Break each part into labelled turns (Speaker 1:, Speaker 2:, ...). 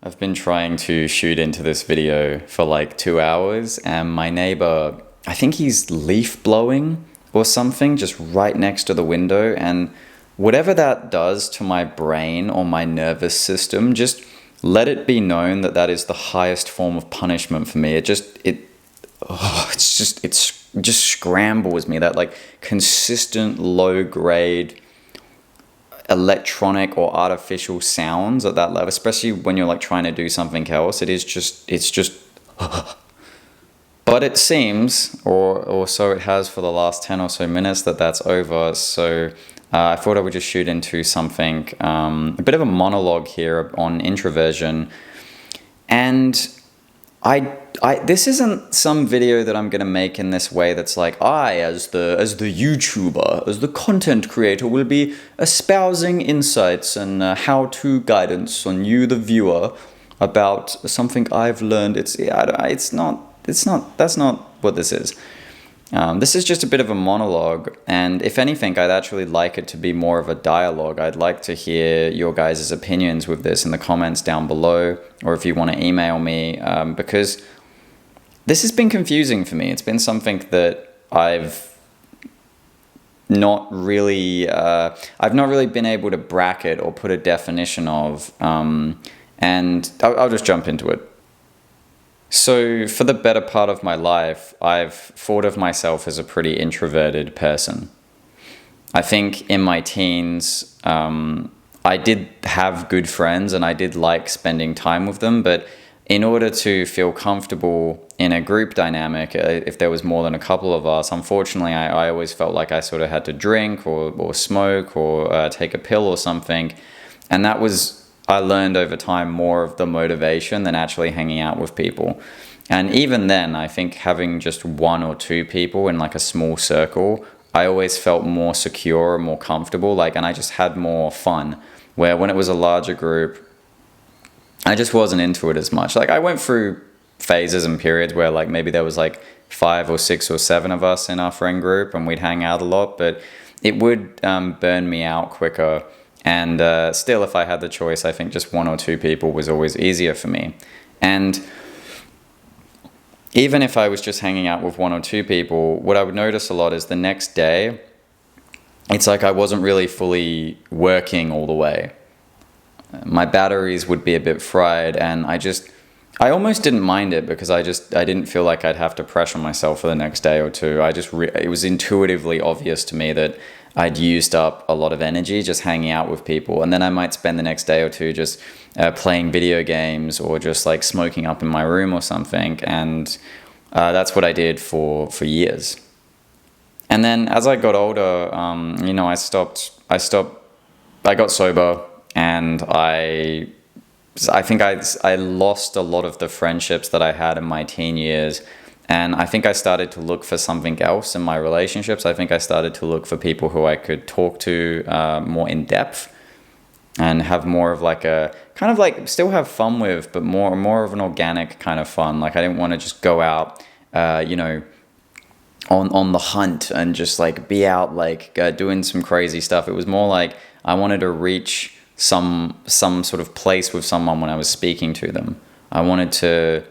Speaker 1: I've been trying to shoot into this video for like 2 hours, and my neighbor, I think he's leaf blowing or something just right next to the window, and whatever that does to my brain or my nervous system, just let it be known that that is the highest form of punishment for me. It just scrambles me, that like consistent low grade electronic or artificial sounds at that level, especially when you're like trying to do something else. It's just but it seems, or so it has for the last 10 or so minutes, that that's over. So I thought I would just shoot into something, a bit of a monologue here on introversion. And this isn't some video that I'm going to make in this way that's like, as the YouTuber, as the content creator, will be espousing insights and how-to guidance on you, the viewer, about something I've learned. That's not what this is. This is just a bit of a monologue, and if anything, I'd actually like it to be more of a dialogue. I'd like to hear your guys' opinions with this in the comments down below, or if you want to email me, because this has been confusing for me. It's been something that I've not really been able to bracket or put a definition of, and I'll just jump into it. So for the better part of my life, I've thought of myself as a pretty introverted person. I think in my teens, I did have good friends and I did like spending time with them, but in order to feel comfortable in a group dynamic, if there was more than a couple of us, unfortunately, I always felt like I sort of had to drink or smoke or take a pill or something. And that was, I learned over time, more of the motivation than actually hanging out with people. And even then, I think having just one or two people in like a small circle, I always felt more secure, more comfortable, and I just had more fun. Where when it was a larger group, I just wasn't into it as much. Like, I went through phases and periods where like maybe there was like 5 or 6 or 7 of us in our friend group and we'd hang out a lot, but it would burn me out quicker. And still, if I had the choice, I think just 1 or 2 people was always easier for me. And even if I was just hanging out with 1 or 2 people, what I would notice a lot is the next day, it's like I wasn't really fully working all the way. My batteries would be a bit fried, and I almost didn't mind it because I didn't feel like I'd have to pressure myself for the next day or two. It was intuitively obvious to me that I'd used up a lot of energy just hanging out with people, and then I might spend the next day or two just playing video games or just like smoking up in my room or something, and that's what I did for years. And then as I got older, I got sober, and I think I lost a lot of the friendships that I had in my teen years. And I think I started to look for something else in my relationships. I think I started to look for people who I could talk to more in depth and have more of like a kind of like still have fun with, but more of an organic kind of fun. Like, I didn't want to just go out, on the hunt and just like be out like doing some crazy stuff. It was more like I wanted to reach some sort of place with someone when I was speaking to them. I wanted to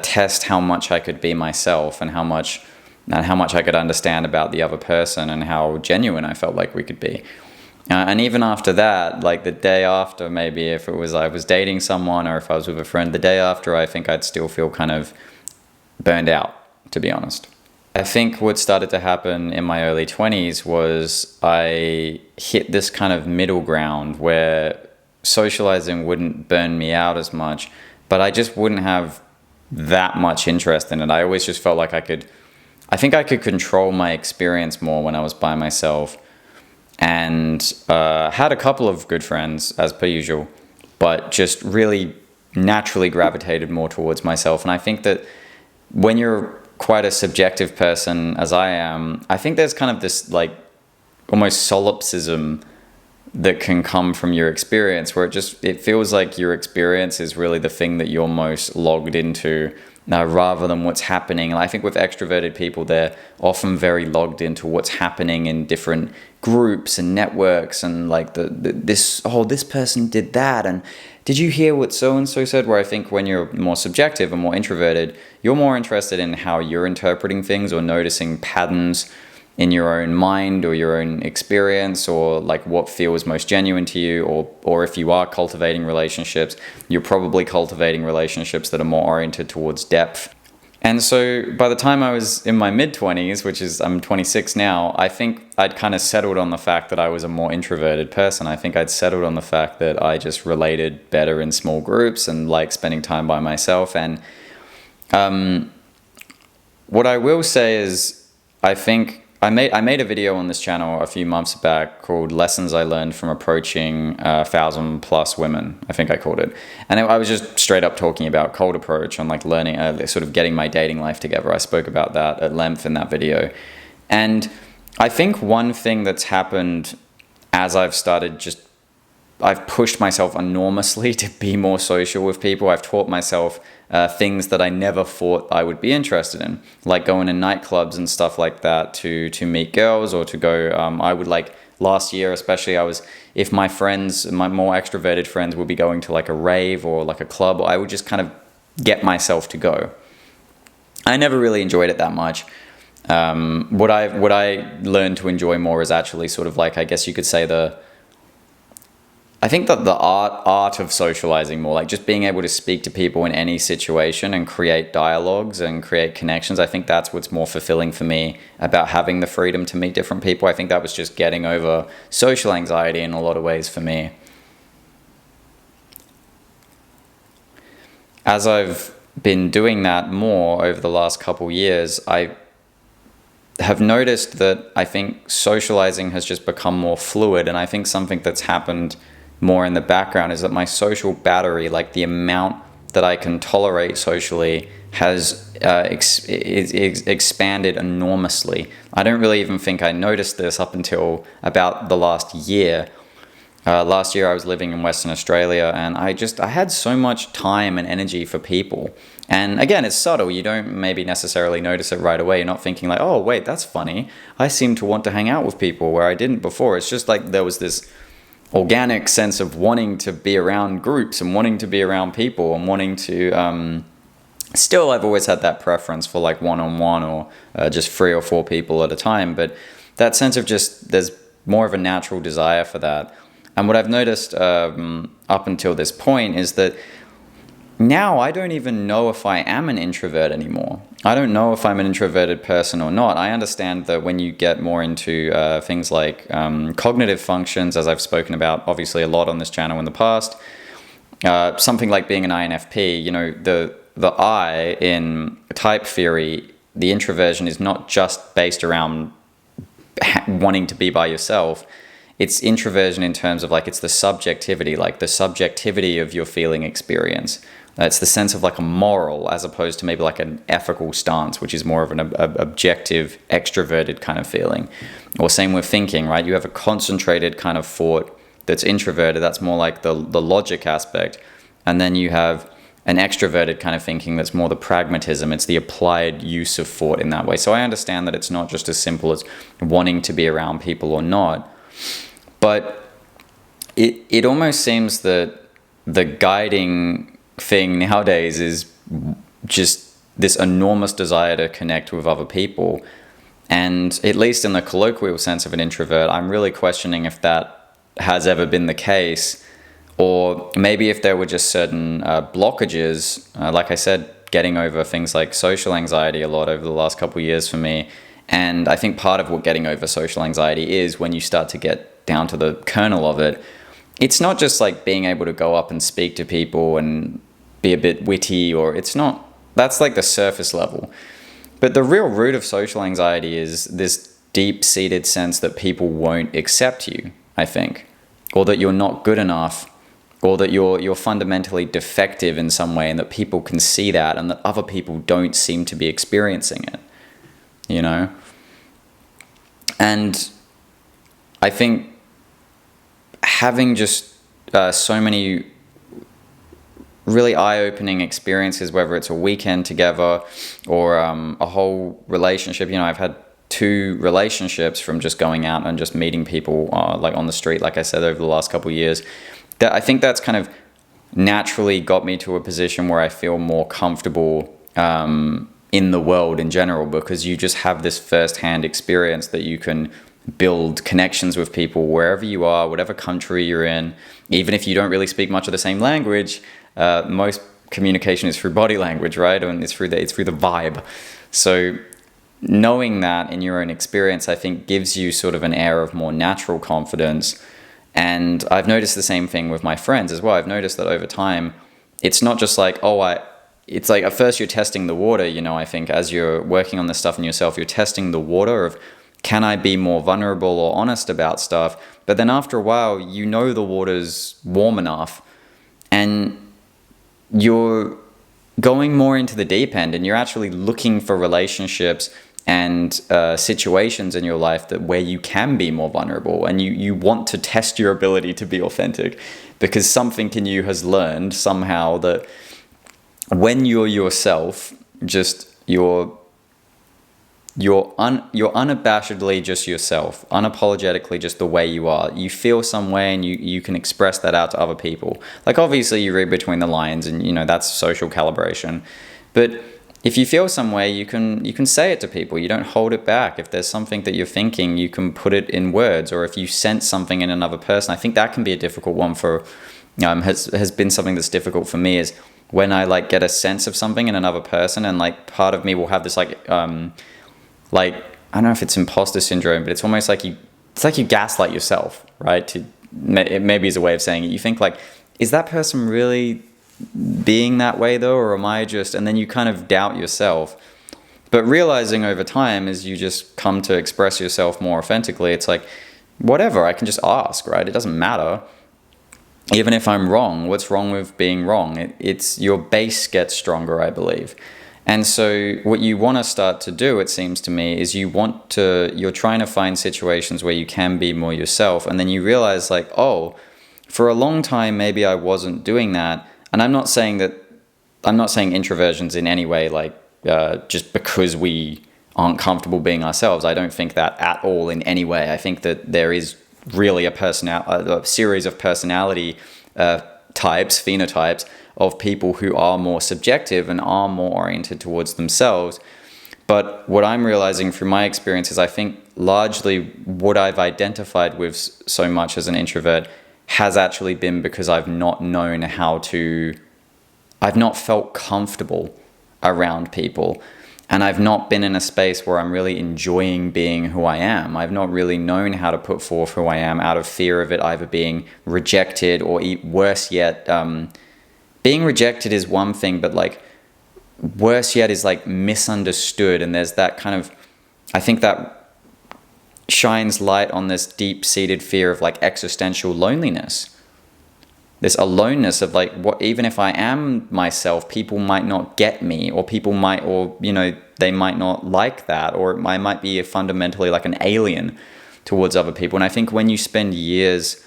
Speaker 1: test how much I could be myself and how much I could understand about the other person and how genuine I felt like we could be. And even after that, like the day after, maybe if it was I was dating someone or if I was with a friend, the day after, I think I'd still feel kind of burned out, to be honest. I think what started to happen in my early 20s was I hit this kind of middle ground where socializing wouldn't burn me out as much, but I just wouldn't have that much interest in it. I always just felt like I could control my experience more when I was by myself, and had a couple of good friends as per usual, but just really naturally gravitated more towards myself. And I think that when you're quite a subjective person as I am, I think there's kind of this like almost solipsism that can come from your experience, where it feels like your experience is really the thing that you're most logged into, rather than what's happening. And I think with extroverted people, they're often very logged into what's happening in different groups and networks, and like this person did that, and did you hear what so and so said? Where I think when you're more subjective and more introverted, you're more interested in how you're interpreting things or noticing patterns in your own mind or your own experience, or like what feels most genuine to you, or if you are cultivating relationships, you're probably cultivating relationships that are more oriented towards depth. And so by the time I was in my mid-20s, which is, I'm 26 now, I think I'd kind of settled on the fact that I was a more introverted person. I think I'd settled on the fact that I just related better in small groups and like spending time by myself. And what I will say is, I think I made a video on this channel a few months back called Lessons I Learned from Approaching 1,000+ Women, I think I called it. And I was just straight up talking about cold approach on like learning, sort of getting my dating life together. I spoke about that at length in that video. And I think one thing that's happened as I've pushed myself enormously to be more social with people. I've taught myself things that I never thought I would be interested in, like going to nightclubs and stuff like that to meet girls, or to go, I would like last year especially, if my friends, my more extroverted friends would be going to like a rave or like a club, I would just kind of get myself to go. I never really enjoyed it that much. What I learned to enjoy more is actually sort of like, I guess you could say I think that the art of socializing more, like just being able to speak to people in any situation and create dialogues and create connections. I think that's what's more fulfilling for me about having the freedom to meet different people. I think that was just getting over social anxiety in a lot of ways for me. As I've been doing that more over the last couple years, I have noticed that I think socializing has just become more fluid. And I think something that's happened more in the background is that my social battery, like the amount that I can tolerate socially, has expanded enormously. I don't really even think I noticed this up until about the last year. Last year I was living in Western Australia, and I had so much time and energy for people. And again, it's subtle. You don't maybe necessarily notice it right away. You're not thinking like, oh wait, that's funny, I seem to want to hang out with people where I didn't before. It's just like there was this organic sense of wanting to be around groups and wanting to be around people and wanting to still, I've always had that preference for like one-on-one or just 3 or 4 people at a time, but that sense of just, there's more of a natural desire for that. And what I've noticed up until this point is that now I don't even know if I am an introvert anymore. I don't know if I'm an introverted person or not. I understand that when you get more into things like cognitive functions, as I've spoken about obviously a lot on this channel in the past, something like being an INFP, you know, the I in type theory, the introversion is not just based around wanting to be by yourself. It's introversion in terms of like, it's the subjectivity of your feeling experience. It's the sense of like a moral as opposed to maybe like an ethical stance, which is more of an objective, extroverted kind of feeling. Or same with thinking, right? You have a concentrated kind of thought that's introverted. That's more like the logic aspect. And then you have an extroverted kind of thinking that's more the pragmatism. It's the applied use of thought in that way. So I understand that it's not just as simple as wanting to be around people or not. But it almost seems that the guiding thing nowadays is just this enormous desire to connect with other people. And at least in the colloquial sense of an introvert, I'm really questioning if that has ever been the case, or maybe if there were just certain blockages, like I said, getting over things like social anxiety a lot over the last couple of years for me. And I think part of what getting over social anxiety is, when you start to get down to the kernel of it, it's not just like being able to go up and speak to people and be a bit witty, or it's not, that's like the surface level. But the real root of social anxiety is this deep-seated sense that people won't accept you, I think, or that you're not good enough, or that you're fundamentally defective in some way, and that people can see that, and that other people don't seem to be experiencing it, you know? And I think having just so many really eye-opening experiences, whether it's a weekend together or a whole relationship. I've had 2 relationships from just going out and just meeting people like on the street, like I said, over the last couple of years. That I think that's kind of naturally got me to a position where I feel more comfortable in the world in general, because you just have this first-hand experience that you can build connections with people wherever you are, whatever country you're in. Even if you don't really speak much of the same language, most communication is through body language, right? And it's through the vibe. So knowing that in your own experience, I think gives you sort of an air of more natural confidence. And I've noticed the same thing with my friends as well. I've noticed that over time, it's not just like, it's like at first you're testing the water, I think as you're working on this stuff in yourself, you're testing the water of, can I be more vulnerable or honest about stuff? But then after a while, the water's warm enough and you're going more into the deep end, and you're actually looking for relationships and situations in your life where you can be more vulnerable, and you want to test your ability to be authentic, because something in you has learned somehow that when you're yourself, just you're unabashedly just yourself, unapologetically just the way you are. You feel some way and you can express that out to other people. Like obviously you read between the lines and that's social calibration. But if you feel some way, you can say it to people. You don't hold it back. If there's something that you're thinking, you can put it in words. Or if you sense something in another person, I think that can be a difficult one for has been something that's difficult for me, is when I like get a sense of something in another person, and like part of me will have this like I don't know if it's imposter syndrome, but it's almost like you gaslight yourself, right? It maybe is a way of saying it. You think like, is that person really being that way though, or am I just, and then you kind of doubt yourself. But realizing over time, as you just come to express yourself more authentically, it's like, whatever, I can just ask, right? It doesn't matter. Even if I'm wrong, what's wrong with being wrong? It's your base gets stronger, I believe. And so what you want to start to do, it seems to me, is you're trying to find situations where you can be more yourself. And then you realize like, oh, for a long time, maybe I wasn't doing that. And I'm not saying introversion's in any way like just because we aren't comfortable being ourselves. I don't think that at all in any way. I think that there is really a series of personality phenotypes of people who are more subjective and are more oriented towards themselves. But what I'm realizing through my experience is I think largely what I've identified with so much as an introvert has actually been because I've not felt comfortable around people. And I've not been in a space where I'm really enjoying being who I am. I've not really known how to put forth who I am out of fear of it either being rejected or worse yet, being rejected is one thing, but like worse yet is like misunderstood. And there's that kind of, I think that shines light on this deep-seated fear of like existential loneliness. This aloneness of like, what, even if I am myself, people might not get me, or they might not like that, or I might be fundamentally like an alien towards other people. And I think when you spend years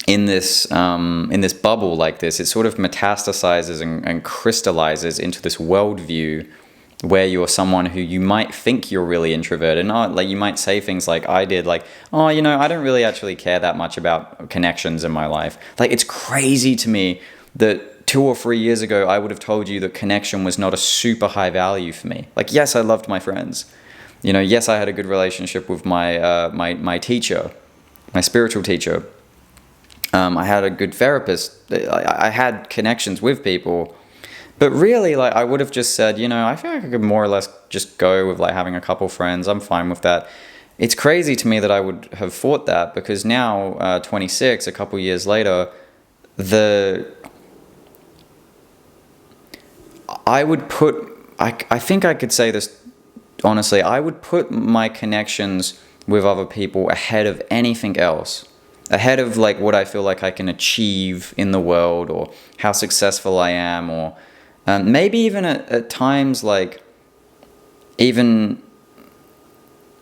Speaker 1: in this bubble like this, it sort of metastasizes and crystallizes into this worldview where you're someone who you might think you're really introverted. And like you might say things like I did, like, oh, I don't really actually care that much about connections in my life. Like, it's crazy to me that 2 or 3 years ago, I would have told you that connection was not a super high value for me. Like, yes, I loved my friends. Yes, I had a good relationship with my teacher, my spiritual teacher. I had a good therapist. I had connections with people. But really, like, I would have just said, I feel like I could more or less just go with like having a couple friends. I'm fine with that. It's crazy to me that I would have thought that, because now, 26, a couple years later, I think I could say this honestly, I would put my connections with other people ahead of anything else. Ahead of like what I feel like I can achieve in the world, or how successful I am, or maybe even at times like even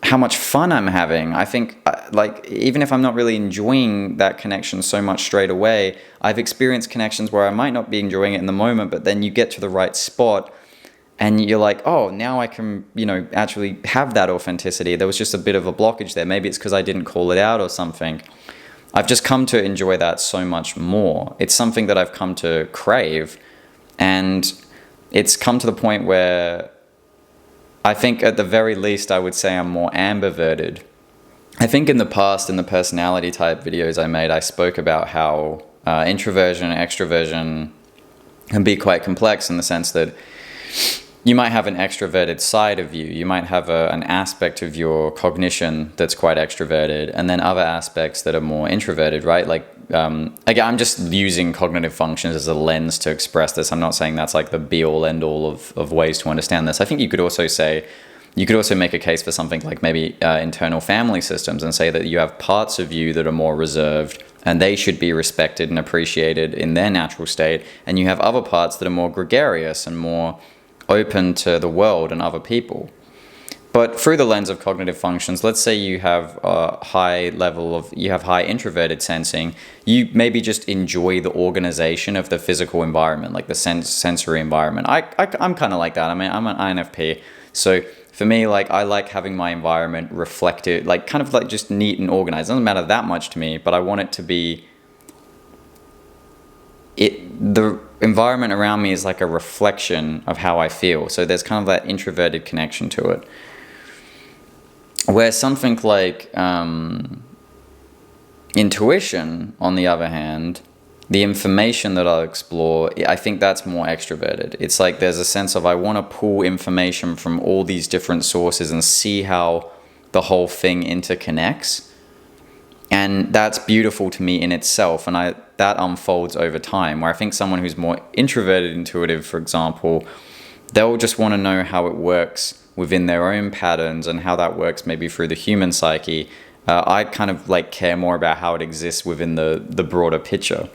Speaker 1: how much fun I'm having. I think, like, even if I'm not really enjoying that connection so much straight away, I've experienced connections where I might not be enjoying it in the moment, but then you get to the right spot and you're like, oh, now I can, actually have that authenticity. There was just a bit of a blockage there. Maybe it's because I didn't call it out or something. I've just come to enjoy that so much more. It's something that I've come to crave. And it's come to the point where I think at the very least I would say I'm more amberverted. I think in the past, in the personality type videos I made, I spoke about how introversion and extroversion can be quite complex in the sense that you might have an extroverted side of you. You might have an aspect of your cognition that's quite extroverted, and then other aspects that are more introverted, right? Like, again, I'm just using cognitive functions as a lens to express this. I'm not saying that's like the be-all, end-all of ways to understand this. I think you could also make a case for something like maybe internal family systems and say that you have parts of you that are more reserved and they should be respected and appreciated in their natural state, and you have other parts that are more gregarious and more open to the world and other people. But through the lens of cognitive functions, let's say you have a high introverted sensing, you maybe just enjoy the organization of the physical environment, like the sensory environment. I'm kind of like that. I mean, I'm an INFP. So for me, like, I like having my environment reflected, like kind of like just neat and organized. It doesn't matter that much to me, but I want it to be, the environment around me is like a reflection of how I feel. So there's kind of that introverted connection to it. Where something like intuition, on the other hand, the information that I'll explore, I think that's more extroverted. It's like there's a sense of I want to pull information from all these different sources and see how the whole thing interconnects. And that's beautiful to me in itself, and that unfolds over time, where I think someone who's more introverted intuitive, for example, they'll just want to know how it works within their own patterns and how that works maybe through the human psyche. I kind of like care more about how it exists within the broader picture.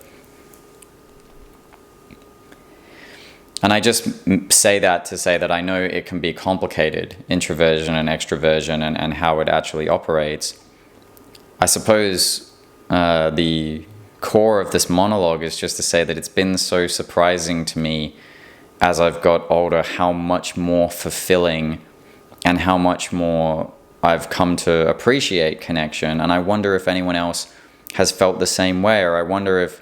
Speaker 1: And I just say that to say that I know it can be complicated, introversion and extroversion, and how it actually operates. I suppose the core of this monologue is just to say that it's been so surprising to me as I've got older how much more fulfilling and how much more I've come to appreciate connection. And I wonder if anyone else has felt the same way, or I wonder if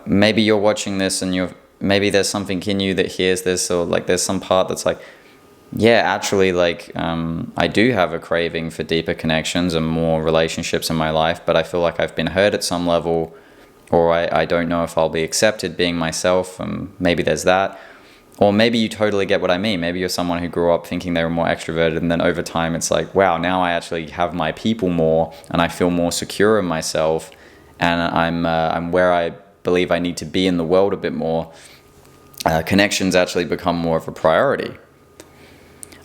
Speaker 1: maybe you're watching this and maybe there's something in you that hears this, or like there's some part that's like, yeah, actually, like, I do have a craving for deeper connections and more relationships in my life, but I feel like I've been hurt at some level, or I don't know if I'll be accepted being myself, and maybe there's that. Or maybe you totally get what I mean. Maybe you're someone who grew up thinking they were more extroverted, and then over time it's like, wow, now I actually have my people more, and I feel more secure in myself, and I'm where I believe I need to be in the world a bit more. Connections actually become more of a priority.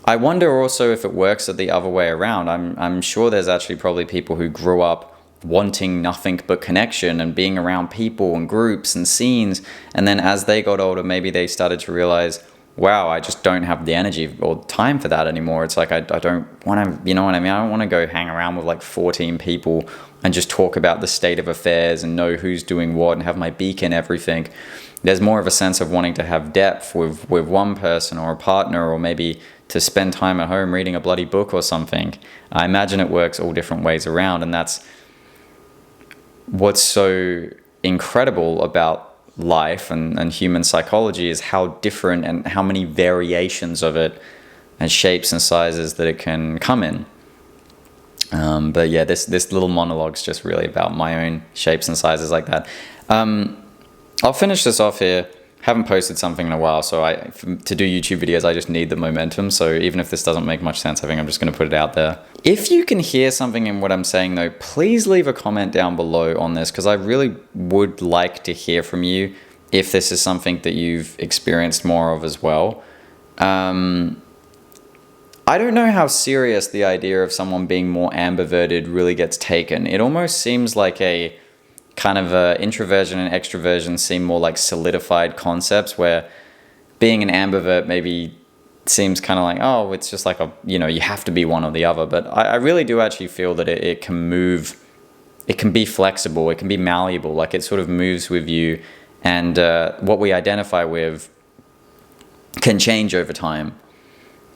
Speaker 1: I wonder also if it works the other way around. I'm sure there's actually probably people who grew up wanting nothing but connection and being around people and groups and scenes, and then as they got older, maybe they started to realize, wow, I just don't have the energy or time for that anymore. It's like I don't want to, you know what I mean? I don't want to go hang around with like 14 people and just talk about the state of affairs and know who's doing what and have my beak in everything. There's more of a sense of wanting to have depth with one person or a partner, or maybe to spend time at home reading a bloody book or something. I imagine it works all different ways around, and that's what's so incredible about life and human psychology, is how different and how many variations of it and shapes and sizes that it can come in. But yeah, this little monologue's just really about my own shapes and sizes like that. I'll finish this off here. Haven't posted something in a while, so to do YouTube videos, I just need the momentum. So even if this doesn't make much sense, I think I'm just going to put it out there. If you can hear something in what I'm saying, though, please leave a comment down below on this, because I really would like to hear from you if this is something that you've experienced more of as well. I don't know how serious the idea of someone being more ambiverted really gets taken. It almost seems like a kind of introversion and extroversion seem more like solidified concepts, where being an ambivert maybe seems kind of like, oh, it's just like you have to be one or the other. But I really do actually feel that it can move, it can be flexible, it can be malleable, like it sort of moves with you. And what we identify with can change over time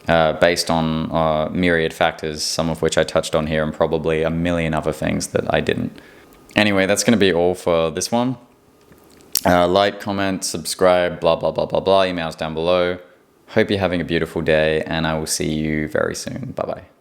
Speaker 1: based on myriad factors, some of which I touched on here, and probably a million other things that I didn't. Anyway, that's going to be all for this one. Like, comment, subscribe, blah, blah, blah, blah, blah. Emails down below. Hope you're having a beautiful day, and I will see you very soon. Bye-bye.